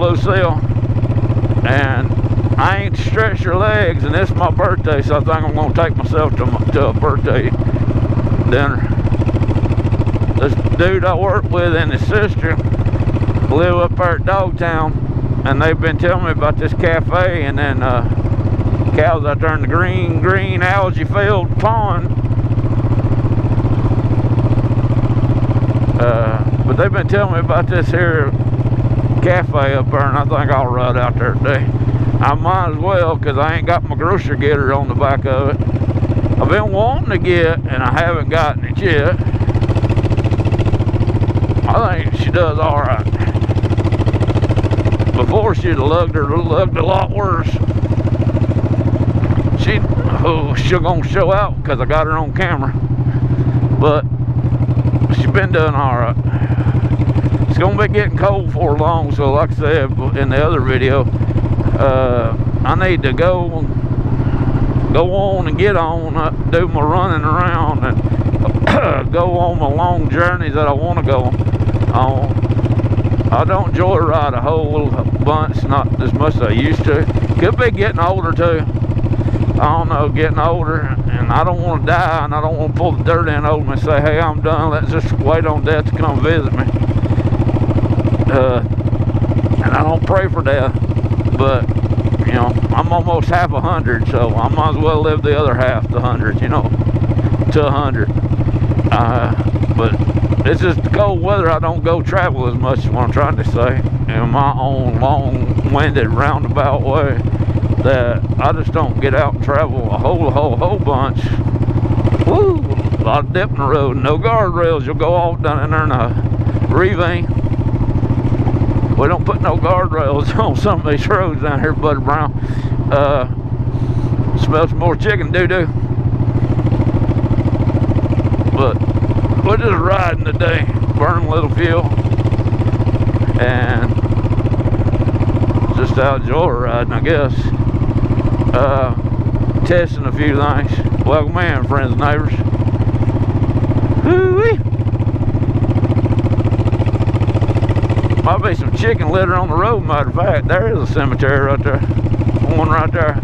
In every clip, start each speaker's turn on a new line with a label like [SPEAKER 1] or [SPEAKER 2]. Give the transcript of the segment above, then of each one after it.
[SPEAKER 1] Lucille, and I ain't stretched her legs, and it's my birthday, so I think I'm going to take myself to a birthday dinner. This dude I work with and his sister live up there at Dogtown, and they've been telling me about this cafe, and then cows out there in the green algae filled pond. But they've been telling me about this here cafe up there, and I think I'll ride out there today. I might as well, because I ain't got my grocery getter on the back of it. I've been wanting to get, and I haven't gotten it yet. I think she does all right. Before she'd have lugged a lot worse. She's gonna show out because I got her on camera, but she's been doing all right. It's gonna be getting cold for long, so like I said in the other video, I need to go on and get on, do my running around, and go on my long journeys that I want to go on. I don't joyride a whole bunch, not as much as I used to. Could be getting older too. I don't know, getting older, and I don't want to die, and I don't want to pull the dirt in over me and say, hey, I'm done, let's just wait on death to come visit me. And I don't pray for death, but, you know, I'm almost half 100, so I might as well live the other half, the 100, you know, to 100. But it's just the cold weather, I don't go travel as much as what I'm trying to say, in my own long-winded, roundabout way. That I just don't get out and travel a whole bunch. Woo! A lot of dip in the road, no guardrails. You'll go off down in there in a ravine. We don't put no guardrails on some of these roads down here, Buddy Brown. Smells some more chicken doo-doo. But we're just riding today, burning a little fuel, and just out joyriding, I guess. Testing a few things. Welcome in, friends and neighbors. Hoo-wee. Might be some chicken litter on the road, matter of fact. There is a cemetery right there. One right there.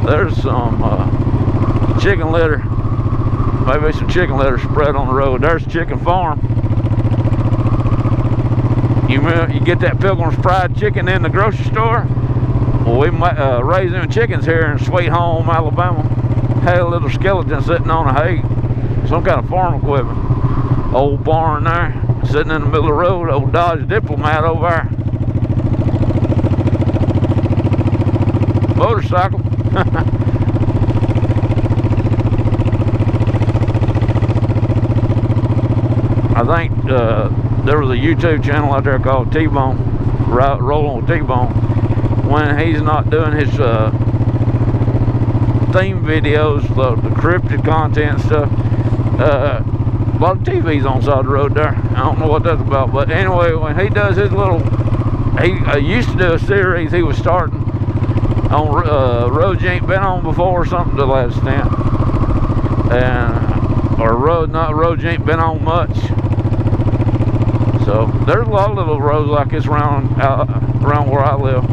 [SPEAKER 1] There's some chicken litter. Maybe some chicken litter spread on the road. There's a chicken farm. You get that Pilgrim's Pride chicken in the grocery store? Well, we might raise them chickens here in Sweet Home, Alabama. Had a little skeleton sitting on a hay, some kind of farm equipment. Old barn there, sitting in the middle of the road. Old Dodge Diplomat over there. Motorcycle. I think there was a YouTube channel out there called T-Bone, Rolling with T-Bone. When he's not doing his theme videos, the cryptid content stuff, a lot of TVs on the side of the road there. I don't know what that's about, but anyway, when he does his little, he used to do a series he was starting on roads you ain't been on before or something to that extent, and or roads you ain't been on much. So there's a lot of little roads like this around where I live.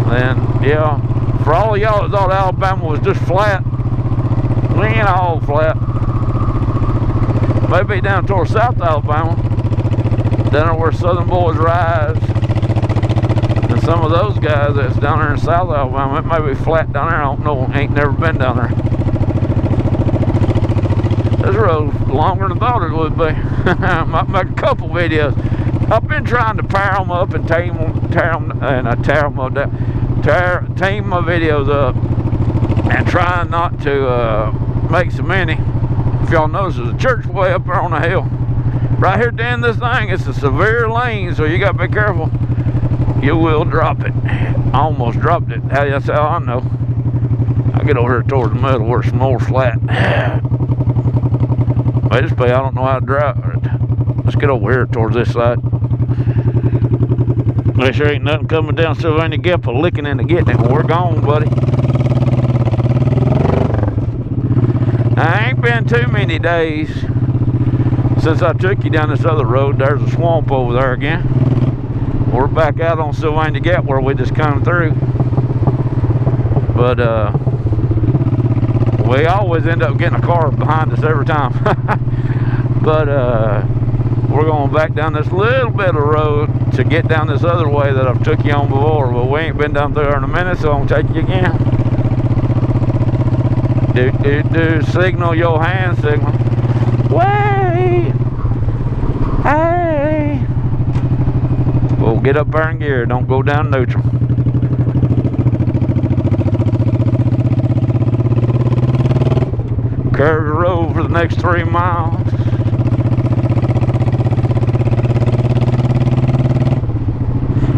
[SPEAKER 1] And yeah, for all of y'all that thought Alabama was just flat, we ain't all flat. Maybe down towards South Alabama, down where Southern boys rise, and some of those guys that's down there in South Alabama, it may be flat down there. I don't know, ain't never been down there. This road's longer than I thought it would be. Might make a couple videos. I've been trying to power them up and tame my videos up, and trying not to make so many. If y'all notice, there's a church way up there on the hill. Right here at the end of this thing, it's a severe lane, so you got to be careful. You will drop it. I almost dropped it. That's how I know. I get over here towards the middle where it's more flat. I don't know how to drive it. Let's get over here towards this side. Make sure ain't nothing coming down Sylvania Gap or licking into getting it when we're gone, buddy. I ain't been too many days since since I took you down this other road, there's a swamp over there again. We're back out on Sylvania Gap where we just come through. But we always end up getting a car behind us every time. But we're going back down this little bit of road to get down this other way that I've took you on before. But we ain't been down there in a minute, so I'm gonna take you again. Do signal your hand signal. Way, hey. Well, get up there in gear. Don't go down neutral. Curve the road for the next 3 miles.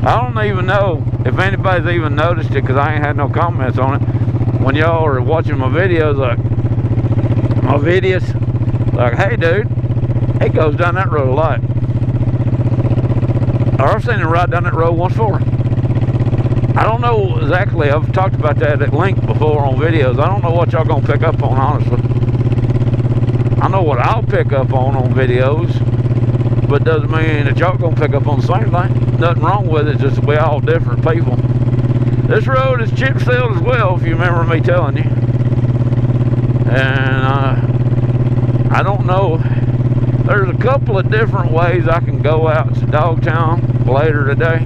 [SPEAKER 1] I don't even know if anybody's even noticed it because I ain't had no comments on it. When y'all are watching my videos, like, hey dude, he goes down that road a lot. Or I've seen him ride down that road once before. I don't know exactly. I've talked about that at length before on videos. I don't know what y'all gonna pick up on, honestly. I know what I'll pick up on videos, but doesn't mean that y'all gonna pick up on the same thing. Nothing wrong with it, just we all different people. This road is chip sealed as well, if you remember me telling you. And I don't know. There's a couple of different ways I can go out to Dogtown later today.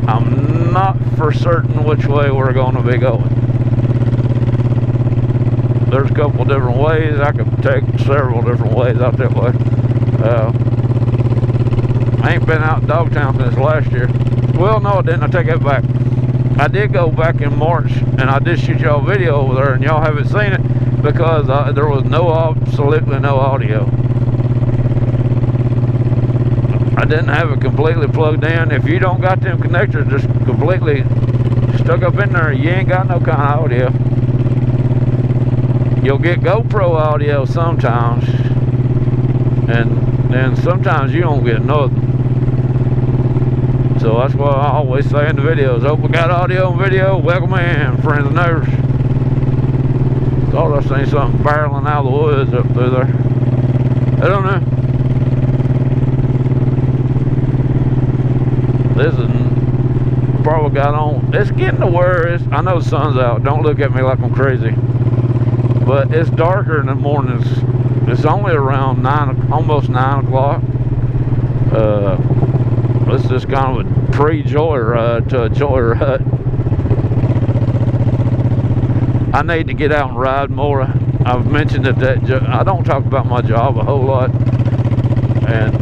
[SPEAKER 1] I'm not for certain which way we're going to be going. There's a couple of different ways. I could take several different ways out that way. I ain't been out in Dogtown since last year. Well, no, I didn't. I take that back. I did go back in March, and I did shoot y'all a video over there, and y'all haven't seen it because there was absolutely no audio. I didn't have it completely plugged in. If you don't got them connectors just completely stuck up in there, you ain't got no kind of audio. You'll get GoPro audio sometimes, and then sometimes you don't get nothing. So that's why I always say in the videos, hope we got audio and video, welcome in, friends and neighbors. Thought I seen something barreling out of the woods up through there. I don't know. This is probably got on, it's getting to where it's, I know the sun's out, don't look at me like I'm crazy. But it's darker in the mornings. It's only around almost 9 o'clock. This is just kind of a pre-joyride to a joyride. I need to get out and ride more. I've mentioned that I don't talk about my job a whole lot, and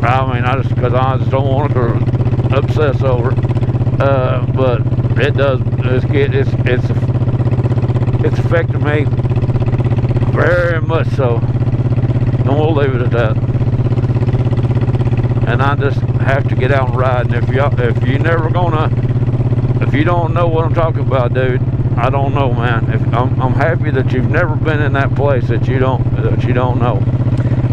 [SPEAKER 1] I mean I just don't want to obsess over it. But it does. It's affecting me very much so, and we'll leave it at that. And I just have to get out and ride. And if you don't know what I'm talking about, dude, I don't know, man. I'm happy that you've never been in that place that you don't know.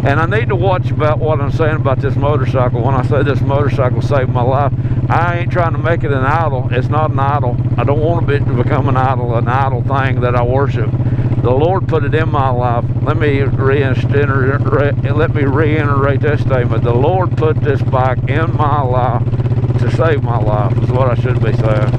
[SPEAKER 1] And I need to watch about what I'm saying about this motorcycle. When I say this motorcycle saved my life, I ain't trying to make it an idol. It's not an idol. I don't want it to become an idol thing that I worship. The Lord put it in my life. Let me reiterate that statement. The Lord put this bike in my life to save my life, is what I should be saying.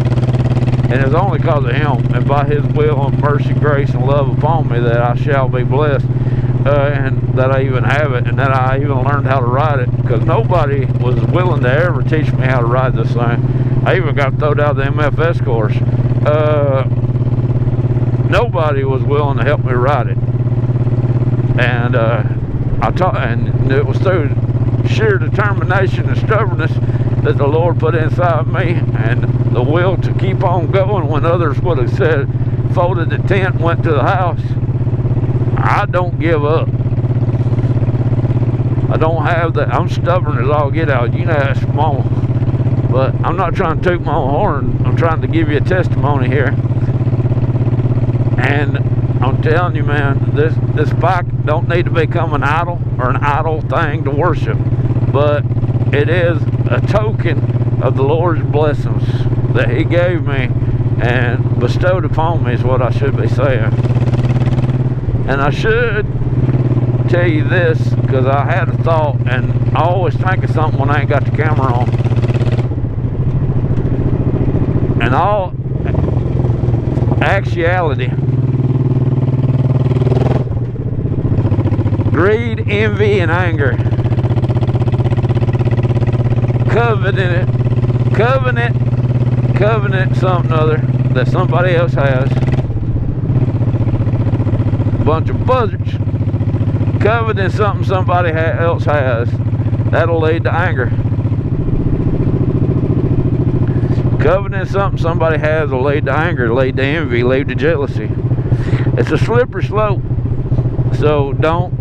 [SPEAKER 1] And it's only because of Him and by His will and mercy, grace, and love upon me that I shall be blessed, and that I even have it, and that I even learned how to ride it, because nobody was willing to ever teach me how to ride this thing. I even got thrown out of the MFS course. Nobody was willing to help me ride it, and and it was through sheer determination and stubbornness that the Lord put inside me, and the will to keep on going when others would have said, folded the tent and went to the house. I don't give up. I don't have that. I'm stubborn as all get out. You know that's small, but I'm not trying to toot my own horn. I'm trying to give you a testimony here. And I'm telling you, man, this bike don't need to become an idol or an idol thing to worship, but it is a token of the Lord's blessings that He gave me and bestowed upon me, is what I should be saying. And I should tell you this because I had a thought, and I always think of something when I ain't got the camera on. And all actuality, greed, envy, and anger, covenant something other that somebody else has. A bunch of buzzards. Coveting something somebody else has. That'll lead to anger. Coveting something somebody has will lead to anger, lead to envy, lead to jealousy. It's a slippery slope. So don't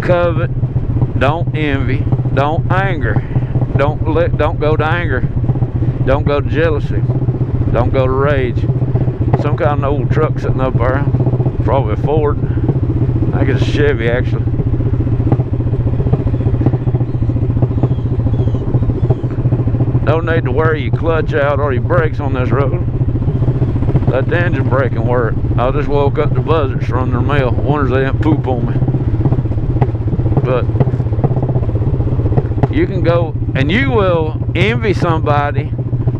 [SPEAKER 1] covet, don't envy, don't anger, don't go to anger, don't go to jealousy, don't go to rage. Some kind of old truck sitting up there, probably a Ford. I think it's a Chevy actually. No need to wear your clutch out or your brakes on this road. Let the engine braking work. I just woke up the buzzards from their meal. Wonders they didn't poop on me. But you can go and you will envy somebody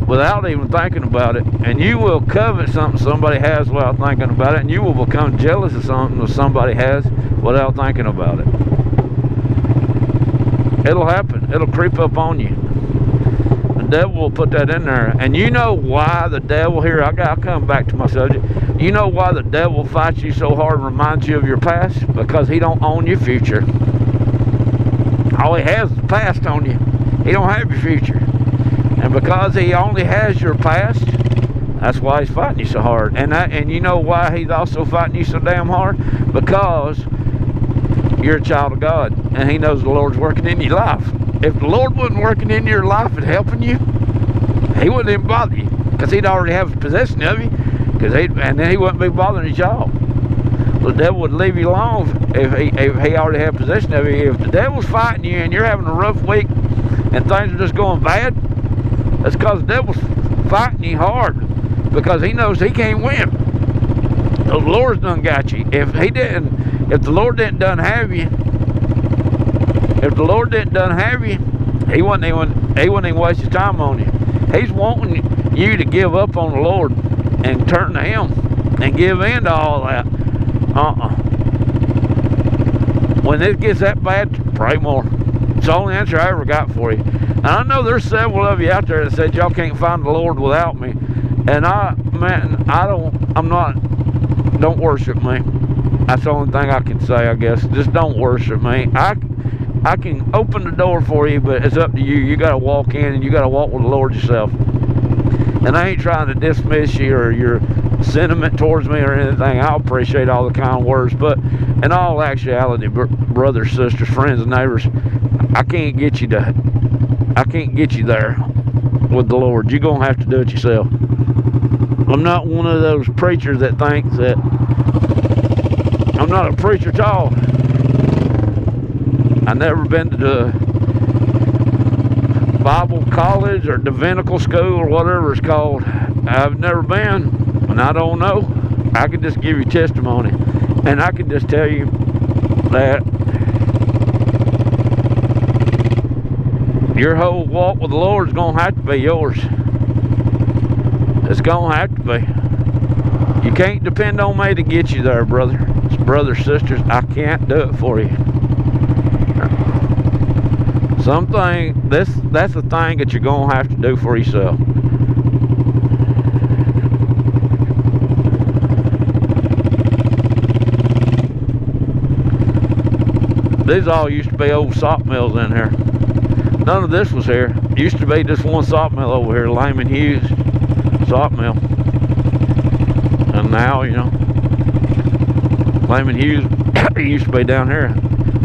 [SPEAKER 1] without even thinking about it, and you will covet something somebody has without thinking about it, and you will become jealous of something that somebody has without thinking about it. It'll happen. It'll creep up on you. The devil will put that in there. And you know why the devil, here I'll come back to my subject. You know why the devil fights you so hard and reminds you of your past? Because he don't own your future. All he has is the past on you. He don't have your future. And because he only has your past, that's why he's fighting you so hard. And you know why he's also fighting you so damn hard? Because you're a child of God, and he knows the Lord's working in your life. If the Lord wasn't working in your life and helping you, he wouldn't even bother you, because he'd already have possession of you, and then he wouldn't be bothering his job. The devil would leave you alone if he already had possession of you. If the devil's fighting you and you're having a rough week and things are just going bad, that's because the devil's fighting you hard, because he knows he can't win. The Lord's done got you. If the Lord didn't done have you, he wouldn't even waste his time on you. He's wanting you to give up on the Lord and turn to him and give in to all that. When it gets that bad, pray more. It's the only answer I ever got for you. And I know there's several of you out there that said y'all can't find the Lord without me. And don't worship me. That's the only thing I can say, I guess. Just don't worship me. I can open the door for you, but it's up to you. You got to walk in, and you got to walk with the Lord yourself. And I ain't trying to dismiss you or your sentiment towards me or anything. I appreciate all the kind words, but in all actuality, brothers, sisters, friends, and neighbors, I can't get you there with the Lord. You're gonna have to do it yourself. I'm not one of those preachers that thinks that I'm not a preacher at all. I've never been to the Bible college or divinical school or whatever it's called. I've never been, and I don't know. I can just give you testimony, and I can just tell you that your whole walk with the Lord is going to have to be yours. It's going to have to be. You can't depend on me to get you there, brothers, sisters. I can't do it for you. That's the thing that you're going to have to do for yourself. These all used to be old salt mills in here. None of this was here. It used to be just one salt mill over here, Lyman Hughes salt mill. And now, Lyman Hughes used to be down here.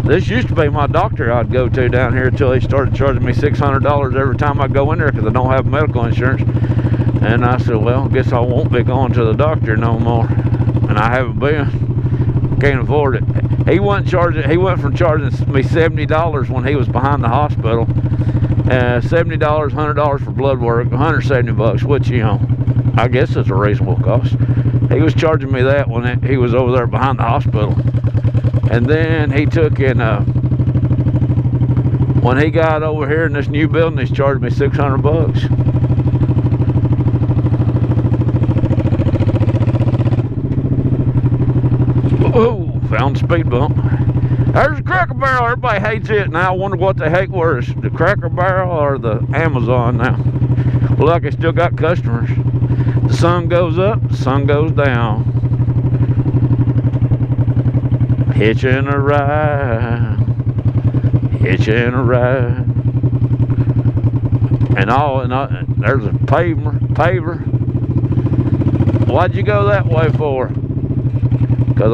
[SPEAKER 1] This used to be my doctor I'd go to down here until he started charging me $600 every time I go in there because I don't have medical insurance. And I said, well, I guess I won't be going to the doctor no more. And I haven't been. Can't afford it. He went from charging me $70 when he was behind the hospital. $70, $100 for blood work, $170, which, I guess is a reasonable cost. He was charging me that when he was over there behind the hospital. And then he took and when he got over here in this new building, he's charged me $600. Oh, found the speed bump. There's a Cracker Barrel. Everybody hates it. Now I wonder what they hate worse, the Cracker Barrel or the Amazon now. Well, like, I still got customers. The sun goes up, the sun goes down. Hitching a ride, hitching a ride. And there's a paver. Why'd you go that way for? Because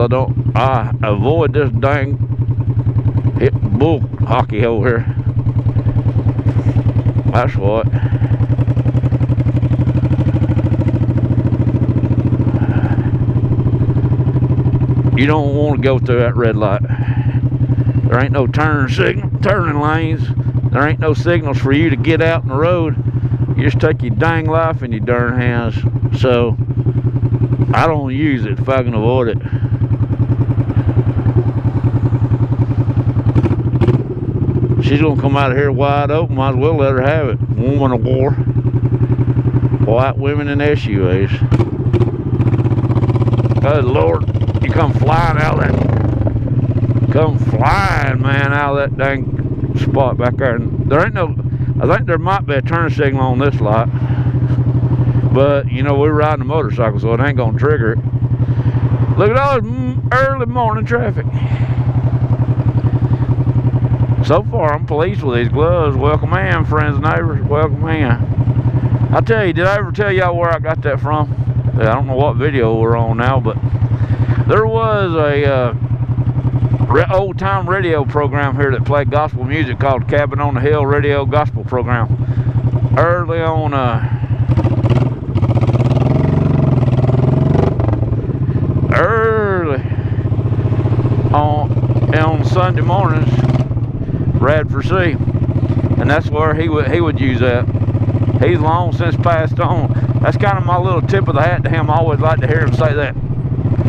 [SPEAKER 1] I avoid this dang hit bull hockey over here. That's what. You don't want to go through that red light. There ain't no turning lanes. There ain't no signals for you to get out in the road. You just take your dang life in your darn hands. So I don't use it if I can avoid it. She's gonna come out of here wide open. Might as well let her have it. Woman of war. White women in SUVs. Good Lord. You come flying out of that. Come flying, man, out of that dang spot back there. And there ain't no, I think there might be a turn signal on this light. But, you know, we're riding a motorcycle, so it ain't gonna trigger it. Look at all this early morning traffic. So far, I'm pleased with these gloves. Welcome in, friends and neighbors. Welcome in. I tell you, did I ever tell y'all where I got that from? I don't know what video we're on now, but there was a old-time radio program here that played gospel music called Cabin on the Hill Radio Gospel Program. Early on, on Sunday mornings. Radford C, and that's where he would use that. He's long since passed on. That's kind of my little tip of the hat to him. I always like to hear him say that.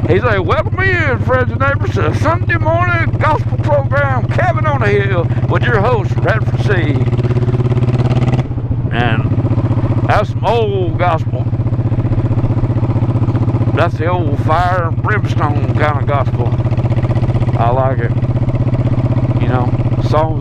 [SPEAKER 1] He's like, welcome in, friends and neighbors, to a Sunday morning gospel program, Cabin on the Hill, with your host, Radford C. And that's some old gospel. That's the old fire and brimstone kind of gospel. I like it. You know, songs like